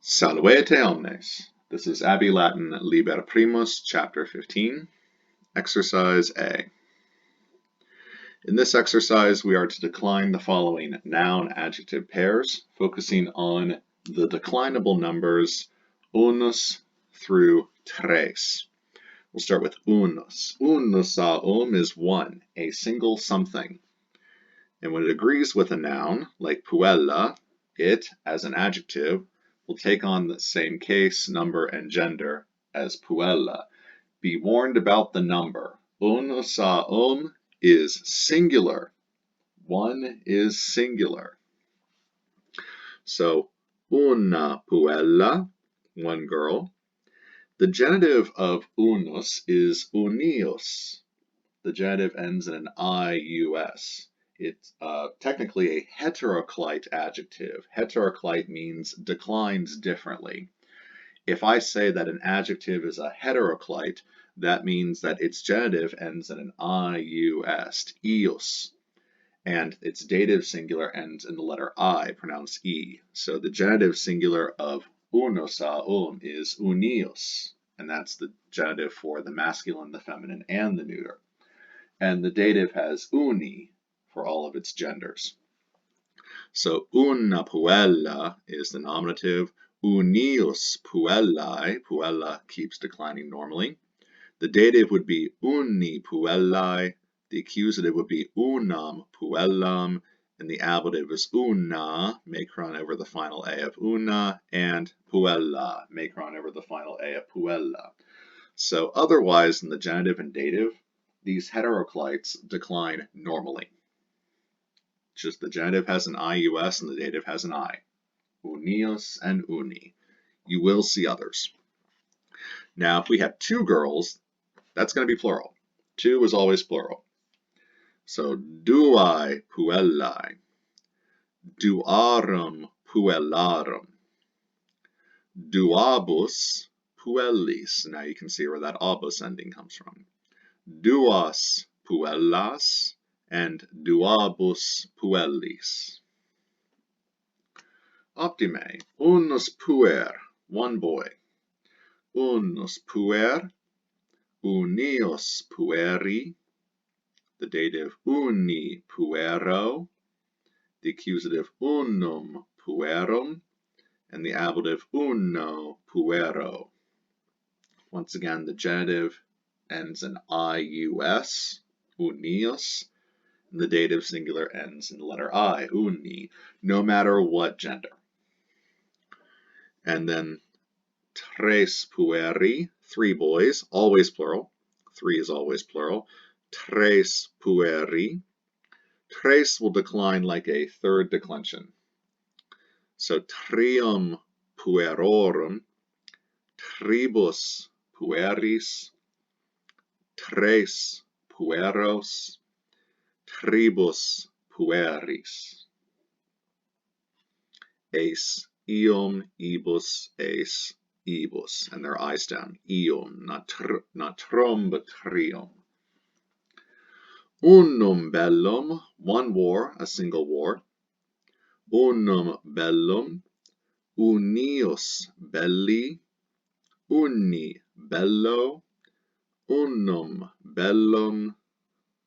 Salvete omnes. This is Abbey Latin Liber Primus, Chapter 15, Exercise A. In this exercise, we are to decline the following noun-adjective pairs, focusing on the declinable numbers unus through tres. We'll start with unus. Unus is one, a single something. And when it agrees with a noun, like puella, it, as an adjective, will take on the same case, number, and gender as puella. Be warned about the number. Unus is singular. One is singular. So, una puella, one girl. The genitive of unus is unius. The genitive ends in an ius. It's technically a heteroclite adjective. Heteroclite means declines differently. If I say that an adjective is a heteroclite, that means that its genitive ends in an ius, ius, and its dative singular ends in the letter I, pronounced e. So the genitive singular of unus is unius, and that's the genitive for the masculine, the feminine, and the neuter. And the dative has uni for all of its genders. So una puella is the nominative. Unius puellae, puella keeps declining normally. The dative would be uni puellae, the accusative would be unum puellam, and the ablative is una, macron over the final a of una, and puella, macron over the final a of puella. So otherwise, in the genitive and dative, these heteroclites decline normally. Just the genitive has an ius and the dative has an I. Unius and uni. You will see others. Now, if we have two girls, that's going to be plural. Two is always plural. So, duae puellae, duarum puellarum, duabus puellis. Now you can see where that abus ending comes from. Duas puellas and duabus puellis. Optime, unus puer, one boy. Unus puer, unius pueri, the dative uni puero, the accusative unum puerum, and the ablative uno puero. Once again, the genitive ends in ius, unius, and the dative singular ends in the letter I, uni, no matter what gender. And then tres pueri, three boys, always plural. Three is always plural. Tres pueri. Tres will decline like a third declension. So trium puerorum, tribus pueris, tres pueros, tribus pueris. Ace, ium, ibus, ace, ibus, and their I stem, ium, not trum, but trium. Unum bellum, one war, a single war. Unum bellum, unius belli, uni bello, unum bellum,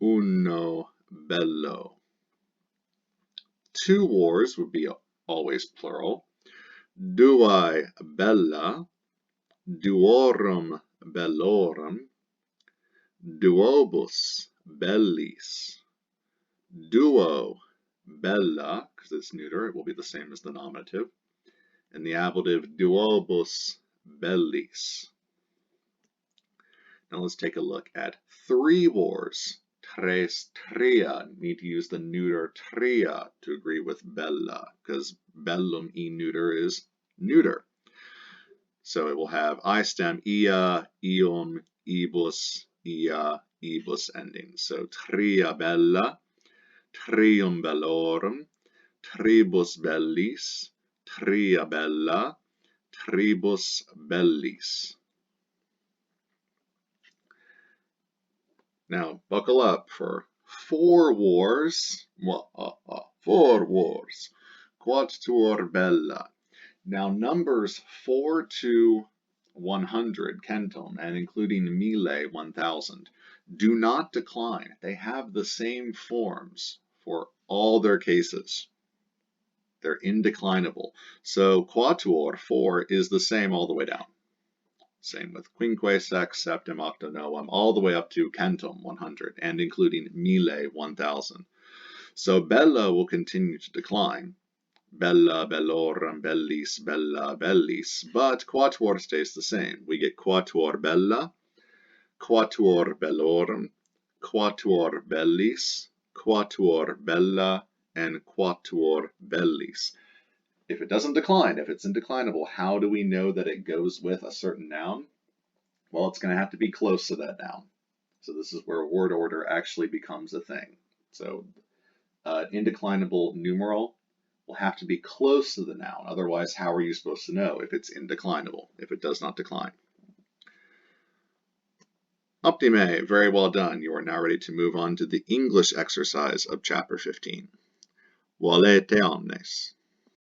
uno bello. Two wars would be always plural. Duae bella, duorum bellorum, duobus bellis, duo bella, because it's neuter, it will be the same as the nominative, and the ablative duobus bellis. Now let's take a look at three wars. Tres tria, need to use the neuter tria to agree with bella, because bellum e neuter is neuter. So it will have I stem, ia, ium, ibus, ia, ibus ending. So tria bella, trium bellorum, tribus bellis, tria bella, tribus bellis. Now, buckle up for four wars. 4 wars. Quatuor bella. Now numbers 4 to 100, centum, and including mille, 1000, do not decline. They have the same forms for all their cases. They're indeclinable. So quatuor, 4, is the same all the way down. Same with quinque, sex, septem, octo, novem, all the way up to centum, 100, and including mille, 1000. So bella will continue to decline. Bella, bellorum, bellis, bella, bellis, but quatuor stays the same. We get quatuor bella, quatuor bellorum, quatuor bellis, quatuor bella, and quatuor bellis. If it doesn't decline, if it's indeclinable, how do we know that it goes with a certain noun? Well, it's going to have to be close to that noun. So this is where word order actually becomes a thing. So indeclinable numeral will have to be close to the noun. Otherwise, how are you supposed to know if it's indeclinable, if it does not decline? Optime, very well done. You are now ready to move on to the English exercise of chapter 15. Volete omnes.